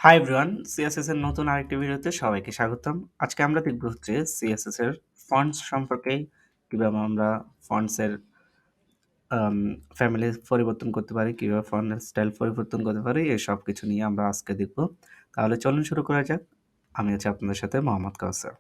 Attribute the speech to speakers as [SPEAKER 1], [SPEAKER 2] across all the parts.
[SPEAKER 1] Hi everyone, CSS এর নতুন আরেকটি ভিডিওতে সবাইকে স্বাগতম। আজকে আমরা দেখব হচ্ছে সিএসএস এর ফন্টস সম্পর্কে, কিভাবে আমরা ফন্টস এর ফ্যামিলি পরিবর্তন করতে পারি, কিভাবে ফন্টের স্টাইল পরিবর্তন করতে পারি, এই সব কিছু নিয়ে আমরা আজকে দেখব। তাহলে চলুন শুরু করা যাক। আমি আছি আপনাদের সাথে মোহাম্মদ কাউসার।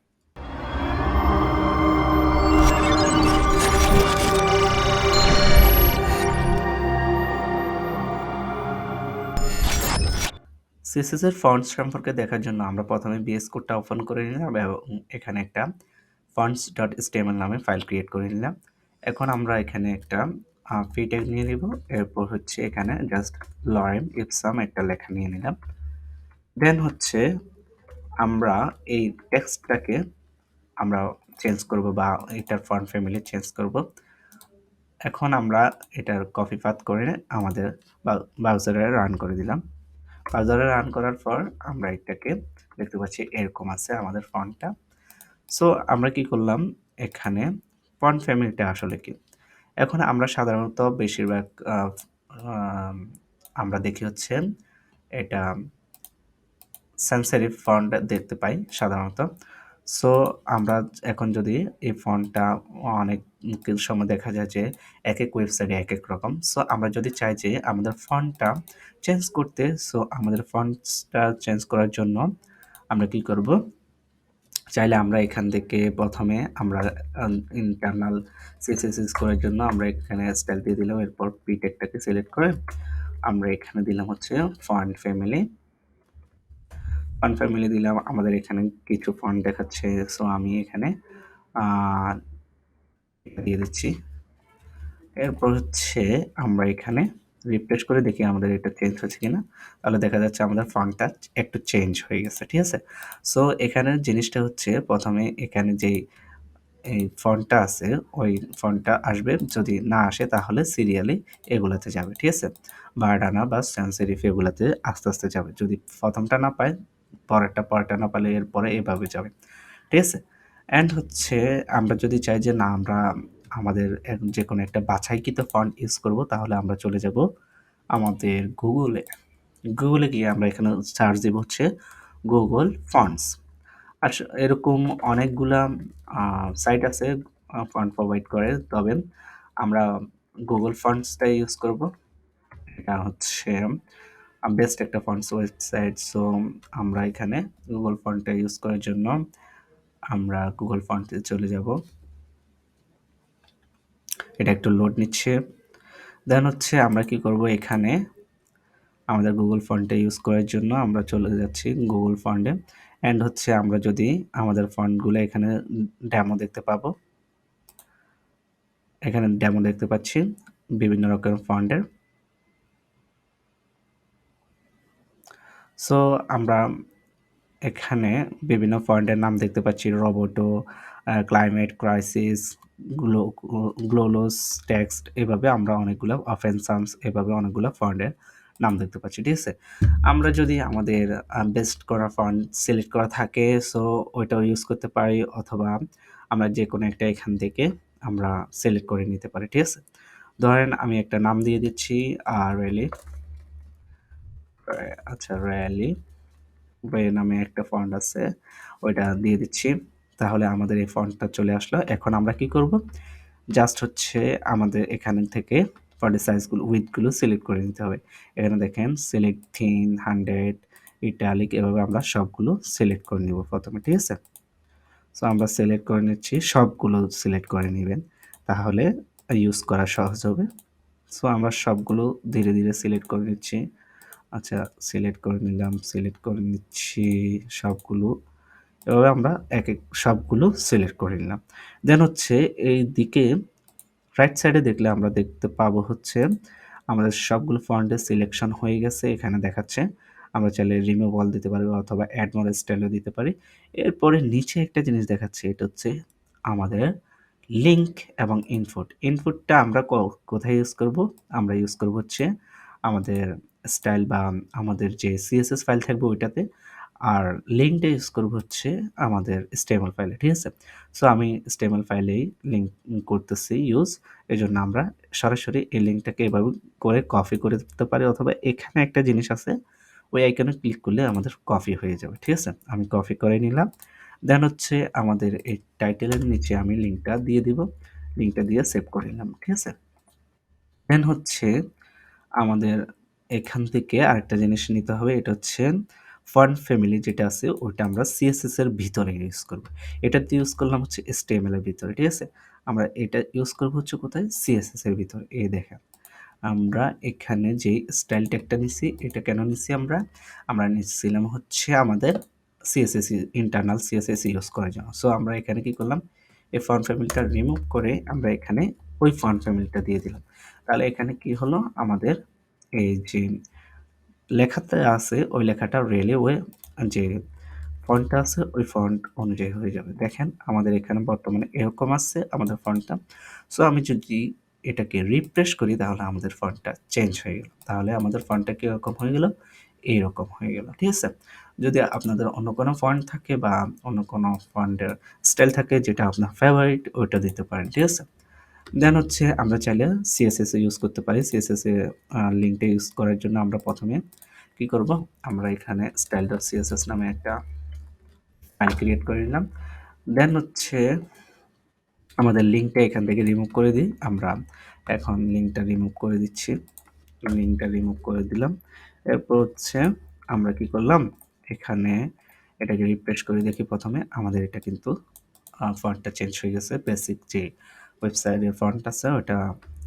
[SPEAKER 1] সিএসএস এর ফন্টস সম্পর্কে দেখার জন্য আমরা প্রথমে বিএস কোডটা ওপেন করে নিলাম এবং এখানে একটা fonts.html নামে ফাইল ক্রিয়েট করে নিলাম। এখন আমরা এখানে একটা ফ্রি ট্যাগ নিয়ে নিব। এরপর হচ্ছে এখানে জাস্ট লরেম ইপসাম একটা লেখা নিয়ে নিলাম। দেন হচ্ছে আমরা এই টেক্সটটাকে আমরা চেঞ্জ করব বা এটার ফন্ট ফ্যামিলি চেঞ্জ করব। এখন আমরা এটার কপি পাথ করে আমাদের ব্রাউজারে রান করে দিলাম। ব্রাউজারে রান করার পর আমরা এটাকে দেখতে পাচ্ছি এরকম আছে আমাদের ফন্টটা। সো আমরা কি করলাম, এখানে ফন্ট ফ্যামিলিটা আসলে কি। এখন আমরা সাধারণত বেশিরভাগ আমরা দেখি হচ্ছে এটা সেন্সিটিভ ফন্ট দেখতে পাই সাধারণত। সো আমরা এখন যদি এই ফন্টটা অনেক সময় দেখা যায় যে এক এক ওয়েবসাইটে এক এক রকম। সো আমরা যদি চাই যে আমাদের ফন্টটা চেঞ্জ করতে, সো আমাদের ফন্টসটা চেঞ্জ করার জন্য আমরা কি করব, চাইলে আমরা এখান থেকে প্রথমে আমরা ইন্টারনাল সিএসএস ইউজ করার জন্য আমরা এখানে স্টাইল দিয়ে দিলাম। এরপর পি ট্যাগটাকে সিলেক্ট করে আমরা এখানে দিলাম হচ্ছে ফন্ট ফ্যামিলি। ফন্ট ফ্যামিলি দিলাম, আমাদের এখানে কিছু ফন্ট দেখাচ্ছে। সো আমি এখানে এটা দিয়ে দিচ্ছি। এরপর হচ্ছে আমরা এখানে রিফ্রেশ করে দেখি আমাদের এটা চেঞ্জ হচ্ছে কিনা। তাহলে দেখা যাচ্ছে আমাদের ফন্টটা একটু চেঞ্জ হয়ে গেছে, ঠিক আছে। সো এখানের জিনিসটা হচ্ছে প্রথমে এখানে যেই এই ফন্টটা আছে ওই ফন্টটা আসবে, যদি না আসে তাহলে সিরিয়ালি এগুলাতে যাবে, ঠিক আছে। বারডানা বা সানস সেরিফ এগুলাতে আস্তে আস্তে যাবে। যদি প্রথমটা না পায় পরেরটা না পালে এরপরে এভাবে যাবে, ঠিক আছে। অ্যান্ড হচ্ছে আমরা যদি চাই যে না আমরা আমাদের যে কোনো একটা বাছাইকৃত ফন্ট ইউজ করব, তাহলে আমরা চলে যাব আমাদের গুগলে গিয়ে আমরা এখানে সার্চ দিব হচ্ছে গুগল ফন্টস। এরকম অনেকগুলা সাইট আছে ফন্ট প্রোভাইড করে, তবে আমরা গুগল ফন্টসটাই ইউজ করব। এটা হচ্ছে বেস্ট একটা ফন্টস ওয়েবসাইট। সো আমরা এখানে গুগল ফন্টটা ইউজ করার জন্য আমরা গুগল ফন্টে চলে যাব। এটা একটু লোড নিচ্ছে। দেন হচ্ছে আমরা কি করব, এখানে আমাদের গুগল ফন্টে ইউজ করার জন্য আমরা চলে যাচ্ছি গুগল ফন্টে। অ্যান্ড হচ্ছে আমরা যদি আমাদের ফন্টগুলো এখানে ডেমো দেখতে পাবো, এখানে ডেমো দেখতে পাচ্ছি বিভিন্ন রকম ফন্টের। সো আমরা এখানে বিভিন্ন ফন্টের নাম দেখতে পাচ্ছি, রোবোটো, ক্লাইমেট ক্রাইসিস, গ্লোলোস টেক্সট, এভাবে আমরা অনেকগুলো অফেনসামস, এভাবে অনেকগুলো ফন্টের নাম দেখতে পাচ্ছি, ঠিক আছে। আমরা যদি আমাদের বেস্ট করা ফন্ট সিলেক্ট করা থাকে, সো ওইটাও ইউজ করতে পারি, অথবা আমরা যে কোনো একটা এখান থেকে আমরা সিলেক্ট করে নিতে পারি, ঠিক আছে। ধরেন আমি একটা নাম দিয়ে দিচ্ছি র্যালি, আচ্ছা র্যালি নামে একটা ফন্ট আছে, ওইটা দিয়ে দিচ্ছি। তাহলে আমাদের এই ফন্টটা চলে আসলো। এখন আমরা কি করব, জাস্ট হচ্ছে আমাদের এখান থেকে ফন্টের সাইজগুলো উইথগুলো সিলেক্ট করে নিতে হবে। এখানে দেখেন সিলেক্ট থিন, 100, ইটালিক, এভাবে আমরা সবগুলো সিলেক্ট করে নিব প্রথমে, ঠিক আছে। সো আমরা সিলেক্ট করে নিচ্ছি, সবগুলো সিলেক্ট করে নেবেন, তাহলে ইউজ করা সহজ হবে। সো আমরা সবগুলো ধীরে ধীরে সিলেক্ট করে নিচ্ছি। আচ্ছা সিলেক্ট করে নিলাম, সিলেক্ট করে নিচ্ছি সবগুলো। এভাবে আমরা এক এক সবগুলো সিলেক্ট করে নিলাম। দেন হচ্ছে এই দিকে রাইট সাইডে দেখলে আমরা দেখতে পাবো হচ্ছে আমাদের সবগুলো ফন্টের সিলেকশন হয়ে গেছে, এখানে দেখাচ্ছে। আমরা চাইলে রিমুভ অল দিতে পারি অথবা অ্যাড মোর স্টাইলও দিতে পারি। এরপরে নিচে একটা জিনিস দেখাচ্ছে, এটা হচ্ছে আমাদের লিঙ্ক এবং ইনপুটটা আমরা কোথায় ইউজ করব, আমরা ইউজ করব হচ্ছে আমাদের স্টাইল বা আমাদের যে সিএসএস ফাইল থাকবে ওইটাতে, আর লিঙ্কটা ইউজ করব হচ্ছে আমাদের স্টেমল ফাইলে, ঠিক আছে। সো আমি স্টেমল ফাইলেই লিঙ্ক করতেছি ইউজ, এই জন্য আমরা সরাসরি এই লিঙ্কটাকে এভাবে করে কপি করে দিতে পারি, অথবা এখানে একটা জিনিস আছে ওই আইকনে ক্লিক করলে আমাদের কপি হয়ে যাবে, ঠিক আছে? আমি কপি করে নিলাম। দেন হচ্ছে আমাদের এই টাইটেলের নিচে আমি লিঙ্কটা দিয়ে দিব। লিঙ্কটা দিয়ে সেভ করে নিলাম, ঠিক আছে? দেন হচ্ছে আমাদের এখান থেকে আরেকটা জিনিস নিতে হবে, এটা হচ্ছে ফন্ট ফ্যামিলি যেটা আছে ওটা আমরা সিএসএস এর ভিতরে ইউজ করব। এটাতে ইউজ করলাম হচ্ছে HTML এর ভিতরে, ঠিক আছে? আমরা এটা ইউজ করব হচ্ছে কোথায়? সিএসএস এর ভিতরে। এই দেখেন, আমরা এখানে যে স্টাইল ট্যাগটা নিছি, এটা কেন নিছি আমরা? আমরা নিচ্ছিলাম হচ্ছে আমাদের সিএসএস ইন্টারনাল সিএসএস ইউজ করার জন্য। সো আমরা এখানে কি করলাম? এই ফন্ট ফ্যামিলিটা রিমুভ করে আমরা এখানে ওই ফন্ট ফ্যামিলিটা দিয়ে দিলাম। তাহলে এখানে কি হলো? আমাদের এই যে লেখাতে আছে ওই লেখাটা রেলওয়ে যে ফন্টটা আছে ওই ফন্ট অনুযায়ী হয়ে যাবে। দেখেন আমাদের এখানে বর্তমানে এরকম আছে আমাদের ফন্টটা। সো আমি যদি এটাকে রিফ্রেশ করি তাহলে আমাদের ফন্টটা চেঞ্জ হয়ে গেল। তাহলে আমাদের ফন্টটা কিরকম হয়ে গেল? এইরকম হয়ে গেল, ঠিক আছে? যদি আপনাদের অন্য কোনো ফন্ট থাকে বা অন্য কোনো ফন্টের স্টাইল থাকে যেটা আপনার ফেভারিট ওইটা দিতে পারেন, ঠিক আছে? দেন হচ্ছে আমরা চাইলে সিএসএস ইউজ করতে পারি। সিএসএস এর লিঙ্কটা ইউজ করার জন্য আমরা প্রথমে কি করব? আমরা এখানে style.css নামে একটা ফাইল ক্রিয়েট করে নিলাম। দেন হচ্ছে আমাদের লিঙ্কটা এখান থেকে রিমুভ করে দিই। আমরা এখন লিঙ্কটা রিমুভ করে দিচ্ছি। লিঙ্কটা রিমুভ করে দিলাম। এরপর হচ্ছে আমরা কি করলাম? এখানে এটাকে রিফ্রেশ করে দেখি প্রথমে আমাদের এটা কিন্তু ফন্টটা চেঞ্জ হয়ে গেছে। বেসিক যে ওয়েবসাইটের ফন্ট আছে ওটা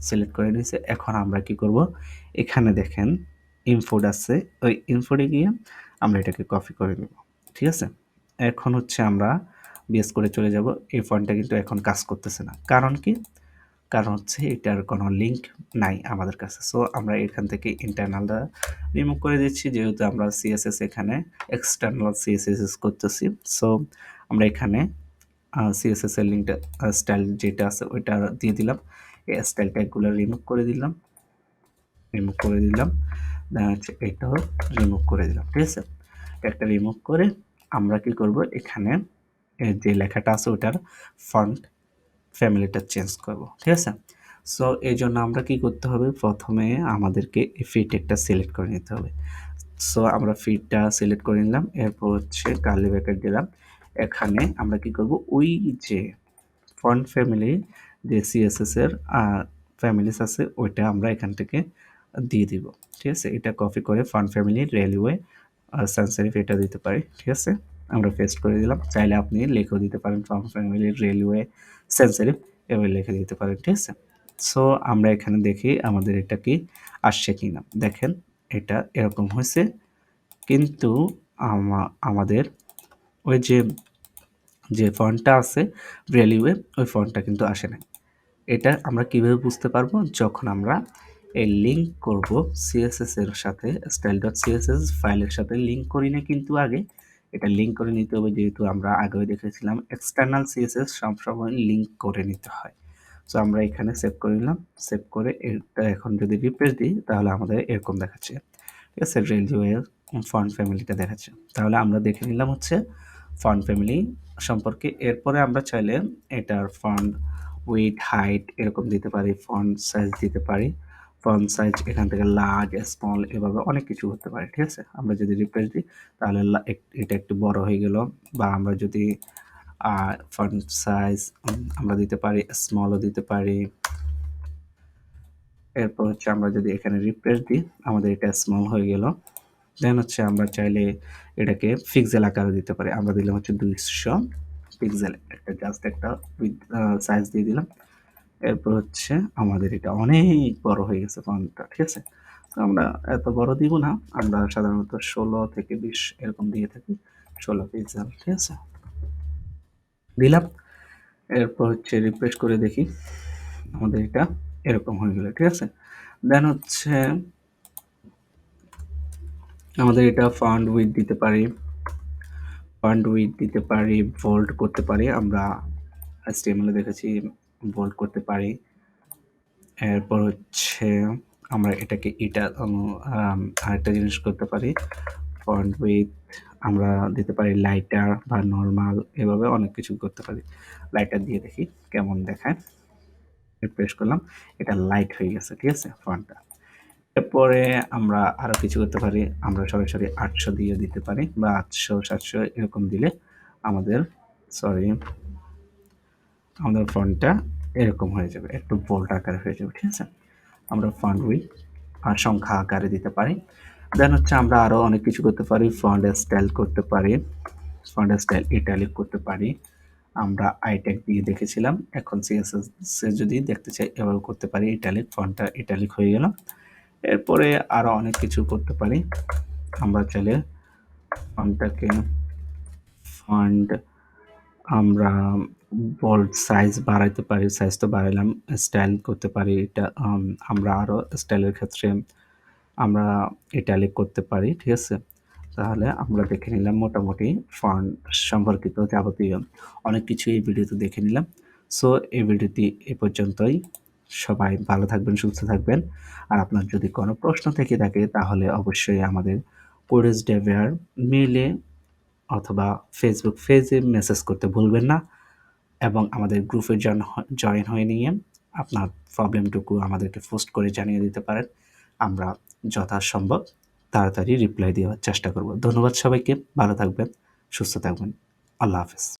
[SPEAKER 1] সিলেক্ট করে নিয়েছে। এখন আমরা কি করব? এখানে দেখেন ইনফোড আছে। ওই ইনফোডে গিয়ে আমরা এটাকে কপি করে নেব। ঠিক আছে? এখন হচ্ছে আমরা বিএস করে চলে যাব। এই ফন্টটা কিন্তু এখন কাজ করতেছে না। কারণ কি? কারণ হচ্ছে এটার কোনো লিঙ্ক নাই আমাদের কাছে। সো আমরা এখান থেকে ইন্টারনালটা রিমুভ করে দিচ্ছি যেহেতু আমরা সিএসএস এখানে এক্সটার্নাল সিএসএস ইউজ করতেছি। সো আমরা এখানে সিএসএস এর লিঙ্কটা স্টাইল যেটা আছে ওইটা দিয়ে দিলাম। এই স্টাইল ট্যাগগুলো রিমুভ করে দিলাম। দেন হচ্ছে এটাও রিমুভ করে দিলাম। ঠিক আছে? একটা রিমুভ করে আমরা কি করব? এখানে যে লেখাটা আছে ওটার ফন্ট ফ্যামিলিটা চেঞ্জ করব। ঠিক আছে? সো এজন্য আমরা কি করতে হবে? প্রথমে আমাদেরকে এই ফিট একটা সিলেক্ট করে নিতে হবে। সো আমরা ফিটটা সিলেক্ট করে নিলাম। এরপর হচ্ছে কার্লি ব্র্যাকেট দিলাম। এখানে আমরা কি করব? ওই যে ফন্ট ফ্যামিলি যে সিএসএস এর ফ্যামিলিস আছে ওইটা আমরা এখান থেকে দিয়ে দিব। ঠিক আছে? এটা কপি করে font family Raleway sans serif এটা দিতে পারি। ঠিক আছে? আমরা পেস্ট করে দিলাম। চাইলে আপনি লিখেও দিতে পারেন font family Raleway sans serif এভাবে লিখে দিতে পারেন। ঠিক আছে? সো আমরা এখানে দেখি আমাদের এটা কি আসছে কিনা। দেখেন এটা এরকম হয়েছে কিন্তু আমাদের ওই যে ফন্টটা আছে রেলওয়ে ওই ফন্টটা কিন্তু আসে নাই। এটা আমরা কিভাবে বুঝতে পারবো? যখন আমরা এই লিঙ্ক করব সিএসএস এর সাথে style.css ফাইলের সাথে লিঙ্ক করি না কিন্তু আগে এটা লিঙ্ক করে নিতে হবে যেহেতু আমরা আগেও দেখেছিলাম এক্সটার্নাল সিএসএস সবসময় লিঙ্ক করে নিতে হয়। সো আমরা এখানে সেভ করে নিলাম। সেভ করে এটা এখন যদি রিফ্রেশ দিই তাহলে আমাদের এরকম দেখাচ্ছে। ঠিক আছে? রেলওয়ে ফন্ট ফ্যামিলিটা দেখাচ্ছে। তাহলে আমরা দেখে নিলাম হচ্ছে ফন্ট ফ্যামিলি সম্পর্কে। এরপরে আমরা চাইলে এটার ফন্ট উইডথ হাইট এরকম দিতে পারি, ফন্ট সাইজ দিতে পারি। ফন্ট সাইজ এখান থেকে লার্জ স্মল এভাবে অনেক কিছু হতে পারে। ঠিক আছে? আমরা যদি রিফ্রেশ দিই তাহলে এটা একটু বড় হয়ে গেল বা আমরা যদি ফন্ট সাইজ আমরা দিতে পারি, স্মলও দিতে পারি। এরপর হচ্ছে আমরা যদি এখানে রিফ্রেশ দিই আমাদের এটা স্মল হয়ে গেল। দেন হচ্ছে আমরা চাইলে এটাকে পিক্সেল আকারে দিতে পারি। আমরা দিলাম হচ্ছে 200 পিক্সেল একটা জাস্ট একটা উইথ সাইজ দিয়ে দিলাম। এরপর হচ্ছে আমাদের এটা অনেক বড় হয়ে গেছে ফন্টটা। ঠিক আছে? তো আমরা এত বড় দিব না। আমরা সাধারণত 16 থেকে 20 এরকম দিয়ে থাকি। 16 পিক্সেল। ঠিক আছে? দিলাম। এরপর হচ্ছে রিফ্রেশ করে দেখি। আমাদের এটা এরকম হয়ে গেল। ঠিক আছে? দেন হচ্ছে আমাদের এটা ফন্ট উইডথ দিতে পারি। ফন্ট উইডথ দিতে পারি, বোল্ড করতে পারি। আমরা HTML এ দেখেছি বোল্ড করতে পারি। এরপর হচ্ছে আমরা এটাকে আরেকটা জিনিস করতে পারি। ফন্ট উইডথ আমরা দিতে পারি লাইটার বা নরমাল এভাবে অনেক কিছু করতে পারি। লাইটার দিয়ে দেখি কেমন দেখায়। রিফ্রেশ করলাম। এটা লাইট হয়ে গেছে। ঠিক আছে? ফন্টটা। এরপরে আমরা আরো কিছু করতে পারি। আমরা সরাসরি ৮০০ দিয়ে দিতে পারি বা ৮০০, ৭০০ এরকম দিলে আমাদের সরি আমাদের ফন্টটা এরকম হয়ে যাবে। একটু বোল্ড আকারে হয়ে যাবে। ঠিক আছে? আমরা ফন্ট উইডথ সংখ্যা আকারে দিতে পারি। দেন হচ্ছে আমরা আরো অনেক কিছু করতে পারি। ফন্ট স্টাইল করতে পারি। ফন্ট স্টাইল ইটালিক করতে পারি। আমরা আইট্যাগ দিয়ে দেখেছিলাম। এখন সিএসএস এ যদি দেখতে চাই এভাবে করতে পারি। ইটালিক ফন্টটা ইটালিক হয়ে গেল। এরপরে আরো অনেক কিছু করতে পারি। আমরা চাইলে ফন্টটাকে ফন্ট আমরা বোল্ড সাইজ বাড়াইতে পারি। সাইজ তো বাড়াইলাম। স্টাইল করতে পারি। এটা আমরা আরো স্টাইলের ক্ষেত্রে আমরা ইটালিক করতে পারি। ঠিক আছে? তাহলে আমরা দেখে নিলাম মোটামুটি ফন্ট সম্পর্কিত যাবতীয় অনেক কিছু এই ভিডিওতে দেখে নিলাম। সো এই ভিডিওটি এ পর্যন্তই। সবাই ভালো থাকবেন, সুস্থ থাকবেন। আর আপনার যদি কোনো প্রশ্ন থেকে থাকে তাহলে অবশ্যই আমাদের কোডেক্স ডেভওয়্যার মেইলে অথবা ফেসবুক পেজে মেসেজ করতে ভুলবেন না এবং আমাদের গ্রুপে জয়েন হয়ে নিয়ে আপনার প্রবলেমটুকু আমাদেরকে পোস্ট করে জানিয়ে দিতে পারেন। আমরা যথাসম্ভব তাড়াতাড়ি রিপ্লাই দেওয়ার চেষ্টা করব। ধন্যবাদ সবাইকে। ভালো থাকবেন, সুস্থ থাকবেন। আল্লাহ হাফেজ।